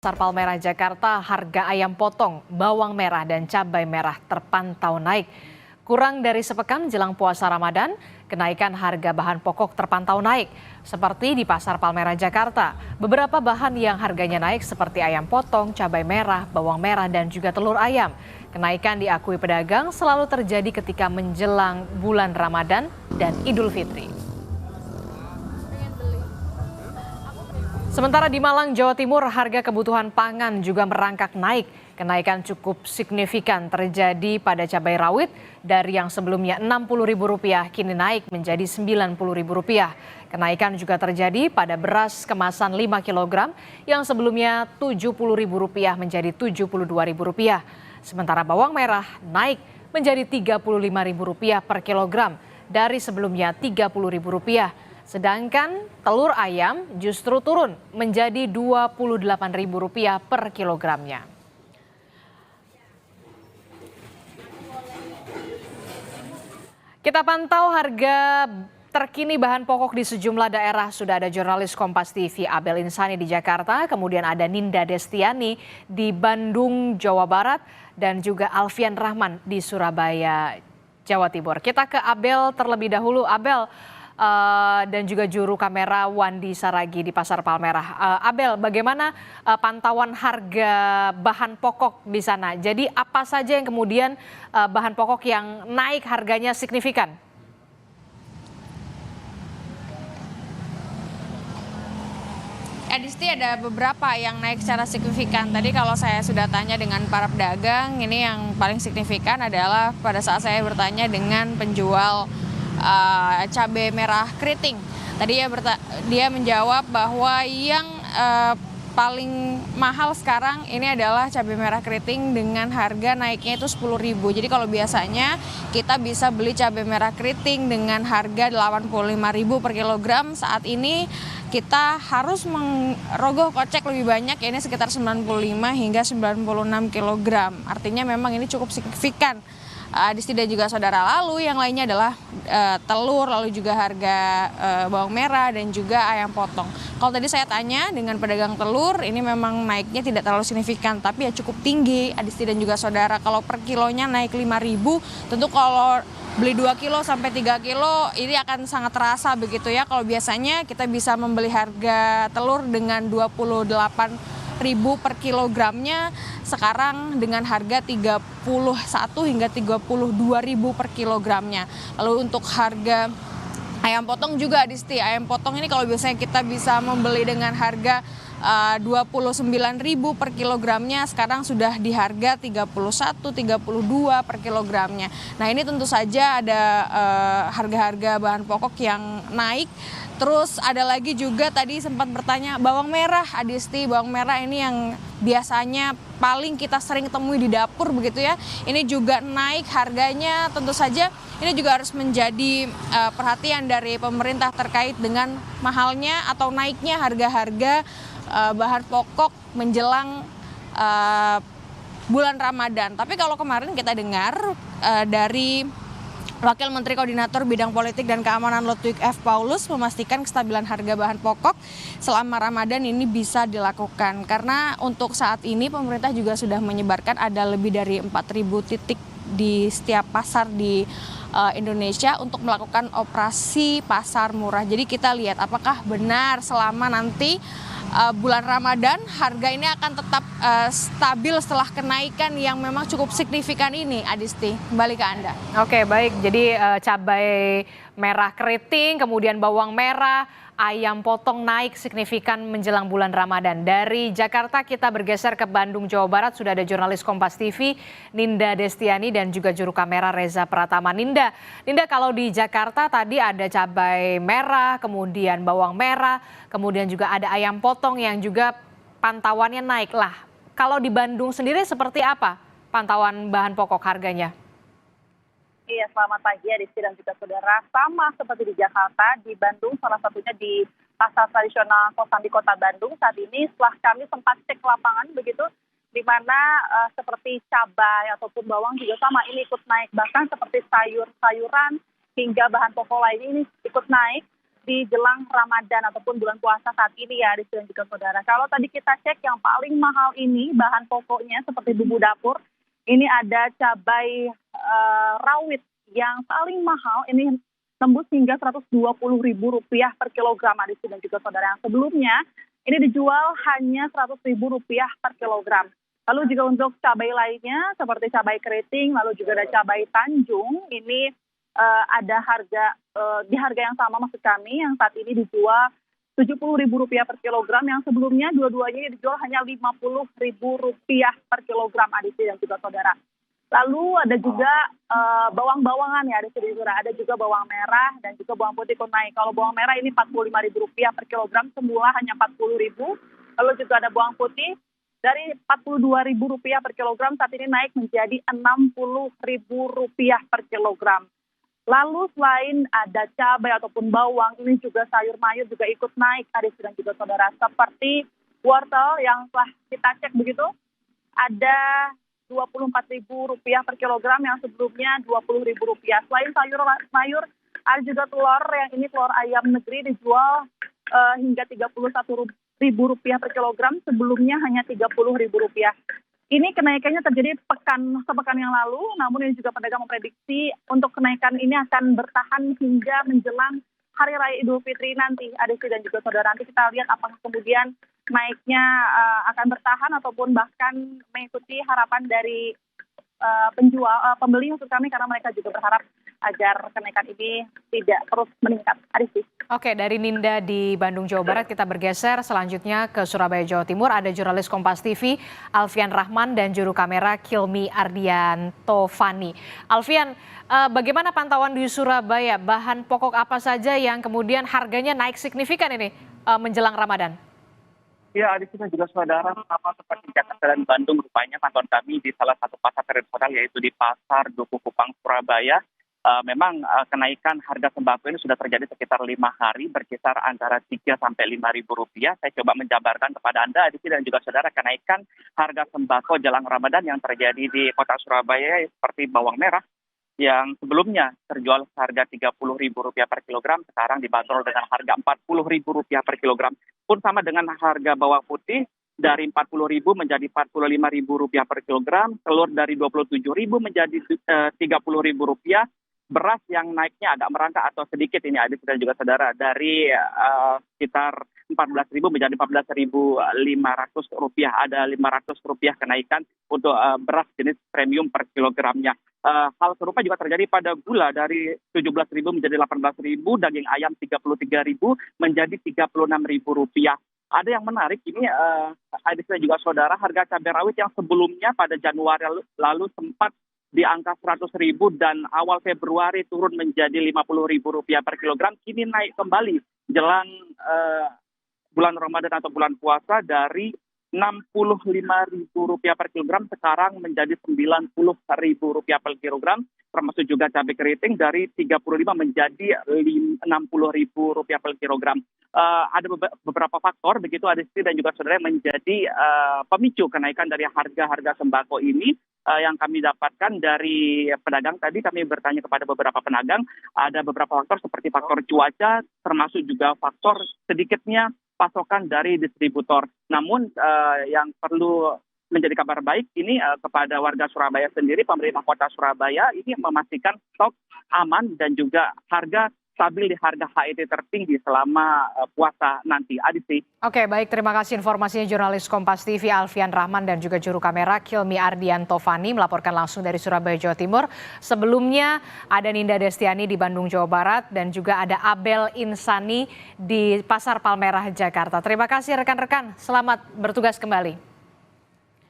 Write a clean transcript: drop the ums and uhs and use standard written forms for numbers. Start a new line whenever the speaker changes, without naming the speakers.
Pasar Palmerah Jakarta, harga ayam potong, bawang merah, dan cabai merah terpantau naik. Kurang dari sepekan jelang puasa Ramadan, kenaikan harga bahan pokok terpantau naik. Seperti di Pasar Palmerah Jakarta, beberapa bahan yang harganya naik seperti ayam potong, cabai merah, bawang merah, dan juga telur ayam. Kenaikan diakui pedagang selalu terjadi ketika menjelang bulan Ramadan dan Idul Fitri. Sementara di Malang, Jawa Timur, harga kebutuhan pangan juga merangkak naik. Kenaikan cukup signifikan terjadi pada cabai rawit dari yang sebelumnya Rp60.000 kini naik menjadi Rp90.000. Kenaikan juga terjadi pada beras kemasan 5 kg yang sebelumnya Rp70.000 menjadi Rp72.000. Sementara bawang merah naik menjadi Rp35.000 per kilogram dari sebelumnya Rp30.000. Sedangkan telur ayam justru turun menjadi Rp28.000 per kilogramnya. Kita pantau harga terkini bahan pokok di sejumlah daerah. Sudah ada jurnalis Kompas TV Abel Insani di Jakarta, kemudian ada Ninda Destiani di Bandung, Jawa Barat, dan juga Alfian Rahman di Surabaya, Jawa Timur. Kita ke Abel terlebih dahulu. Abel, dan juga juru kamera Wandi Saragi di Pasar Palmerah. Abel, bagaimana pantauan harga bahan pokok di sana? Jadi apa saja yang kemudian bahan pokok yang naik harganya signifikan?
Disti, ada beberapa yang naik secara signifikan. Tadi kalau saya sudah tanya dengan para pedagang, ini yang paling signifikan adalah pada saat saya bertanya dengan penjual cabai merah keriting. Tadi dia menjawab bahwa yang paling mahal sekarang ini adalah cabai merah keriting dengan harga naiknya itu Rp10.000. Jadi kalau biasanya kita bisa beli cabai merah keriting dengan harga Rp85.000 per kilogram, saat ini kita harus merogoh kocek lebih banyak, ini sekitar 95 hingga 96 kg. Artinya memang ini cukup signifikan. Disti dan juga saudara. Lalu yang lainnya adalah telur, lalu juga harga bawang merah dan juga ayam potong. Kalau tadi saya tanya dengan pedagang telur, ini memang naiknya tidak terlalu signifikan, tapi ya cukup tinggi. Disti dan juga saudara, kalau per kilonya naik Rp5.000, tentu kalau beli 2 kilo sampai 3 kilo ini akan sangat terasa begitu ya. Kalau biasanya kita bisa membeli harga telur dengan Rp28.000 per kilogramnya, sekarang dengan harga Rp31 hingga Rp32.000 per kilogramnya. Lalu untuk harga ayam potong juga, Disti, ayam potong ini kalau biasanya kita bisa membeli dengan harga Rp29.000 per kilogramnya, sekarang sudah di harga Rp31, Rp32 per kilogramnya. Nah, ini tentu saja ada harga-harga bahan pokok yang naik. Terus ada lagi juga tadi sempat bertanya bawang merah, Adisti. Bawang merah ini yang biasanya paling kita sering temui di dapur begitu ya. Ini juga naik harganya, tentu saja ini juga harus menjadi perhatian dari pemerintah terkait dengan mahalnya atau naiknya harga-harga bahan pokok menjelang bulan Ramadan. Tapi kalau kemarin kita dengar dari Wakil Menteri Koordinator Bidang Politik dan Keamanan Ludwig F. Paulus memastikan kestabilan harga bahan pokok selama Ramadan ini bisa dilakukan. Karena untuk saat ini pemerintah juga sudah menyebarkan ada lebih dari 4.000 titik di setiap pasar di Indonesia untuk melakukan operasi pasar murah. Jadi kita lihat apakah benar selama nanti bulan Ramadan harga ini akan tetap stabil setelah kenaikan yang memang cukup signifikan ini, Adisti. Kembali ke Anda.
Oke, baik. Jadi cabai merah keriting, kemudian bawang merah, ayam potong naik signifikan menjelang bulan Ramadan. Dari Jakarta kita bergeser ke Bandung, Jawa Barat. Sudah ada jurnalis Kompas TV, Ninda Destiani, dan juga juru kamera Reza Pratama. Ninda, kalau di Jakarta tadi ada cabai merah, kemudian bawang merah, kemudian juga ada ayam potong yang juga pantauannya naik lah. Kalau di Bandung sendiri seperti apa pantauan bahan pokok harganya?
Iya, selamat pagi Adisti dan juga saudara. Sama seperti di Jakarta, di Bandung salah satunya di pasar tradisional Kosambi Kota Bandung saat ini setelah kami sempat cek lapangan begitu, di mana seperti cabai ataupun bawang juga sama ini ikut naik, bahkan seperti sayur-sayuran hingga bahan pokok lainnya ini ikut naik. kondisi jelang Ramadan ataupun bulan puasa saat ini ya, Rizky dan juga saudara. Kalau tadi kita cek yang paling mahal ini bahan pokoknya seperti bumbu dapur, ini ada cabai rawit yang paling mahal, ini tembus hingga Rp120.000 per kilogram, Rizky dan juga saudara. Yang sebelumnya ini dijual hanya Rp100.000 per kilogram. Lalu juga untuk cabai lainnya seperti cabai keriting, lalu juga ada cabai Tanjung, ini ada harga di harga yang sama maksud kami, yang saat ini dijual Rp70.000 per kilogram, yang sebelumnya dua-duanya dijual hanya Rp50.000 per kilogram, Rizky dan juga saudara. Lalu ada juga bawang-bawangan ya, ada juga bawang merah dan juga bawang putih pun naik. Kalau bawang merah ini Rp45.000 per kilogram, semula hanya Rp40.000. Lalu juga ada bawang putih dari Rp42.000 per kilogram, saat ini naik menjadi Rp60.000 per kilogram. Lalu selain ada cabai ataupun bawang, ini juga sayur mayur juga ikut naik, dan juga saudara. Seperti wortel yang telah kita cek begitu, ada Rp24.000 per kilogram, yang sebelumnya Rp20.000. Selain sayur mayur, ada juga telur, yang ini telur ayam negeri dijual hingga Rp31.000 per kilogram, sebelumnya hanya Rp30.000. Ini kenaikannya terjadi sepekan yang lalu, namun ini juga pedagang memprediksi untuk kenaikan ini akan bertahan hingga menjelang Hari Raya Idul Fitri nanti, Rizky dan juga saudara. Nanti kita lihat apakah kemudian naiknya akan bertahan ataupun bahkan mengikuti harapan dari pembeli maksud kami, karena mereka juga berharap agar kenaikan ini tidak terus meningkat. Rizky.
Oke, dari Ninda di Bandung, Jawa Barat, kita bergeser selanjutnya ke Surabaya, Jawa Timur. Ada jurnalis Kompas TV, Alfian Rahman, dan juru kamera Kilmi Ardianto Fani. Alfian, bagaimana pantauan di Surabaya? Bahan pokok apa saja yang kemudian harganya naik signifikan ini menjelang Ramadan?
Ya, di sini juga saudara, sama seperti Jakarta dan Bandung, rupanya pantauan kami di salah satu pasar tradisional, yaitu di Pasar Duku Kupang, Surabaya. Memang kenaikan harga sembako ini sudah terjadi sekitar 5 hari, berkisar antara Rp3 sampai Rp5.000. Saya coba menjabarkan kepada Anda di sini dan juga saudara, kenaikan harga sembako jelang Ramadan yang terjadi di kota Surabaya seperti bawang merah yang sebelumnya terjual harga Rp30.000 per kilogram, sekarang dibanderol dengan harga Rp40.000 per kilogram. Pun sama dengan harga bawang putih dari Rp40.000 menjadi Rp45.000 per kilogram, telur dari Rp27.000 menjadi Rp30.000. Beras yang naiknya agak merangkak atau sedikit ini, Adit dan juga saudara, dari sekitar Rp14.000 menjadi Rp14.500. Ada Rp500 kenaikan untuk beras jenis premium per kilogramnya. Hal serupa juga terjadi pada gula, dari Rp17.000 menjadi Rp18.000, daging ayam Rp33.000 menjadi Rp36.000. Ada yang menarik ini, Adit dan juga saudara, harga cabai rawit yang sebelumnya pada Januari lalu sempat di angka Rp100.000 dan awal Februari turun menjadi Rp50.000 per kilogram, kini naik kembali jelang bulan Ramadan atau bulan puasa, dari Rp65.000 per kilogram sekarang menjadi Rp90.000 per kilogram, termasuk juga cabai keriting dari Rp35 menjadi Rp60.000 per kilogram. Ada beberapa faktor begitu, Adisti dan juga saudara, yang menjadi pemicu kenaikan dari harga-harga sembako ini. Yang kami dapatkan dari pedagang, tadi kami bertanya kepada beberapa pedagang, ada beberapa faktor seperti faktor cuaca, termasuk juga faktor sedikitnya pasokan dari distributor. Namun yang perlu menjadi kabar baik ini kepada warga Surabaya sendiri, pemerintah kota Surabaya ini memastikan stok aman dan juga harga stabil di harga HET tertinggi selama puasa nanti. Adisi.
Oke, baik, terima kasih informasinya jurnalis Kompas TV Alfian Rahman dan juga juru kamera Kilmi Ardianto Fani melaporkan langsung dari Surabaya, Jawa Timur. Sebelumnya ada Ninda Destiani di Bandung, Jawa Barat, dan juga ada Abel Insani di Pasar Palmerah, Jakarta. Terima kasih rekan-rekan, selamat bertugas kembali.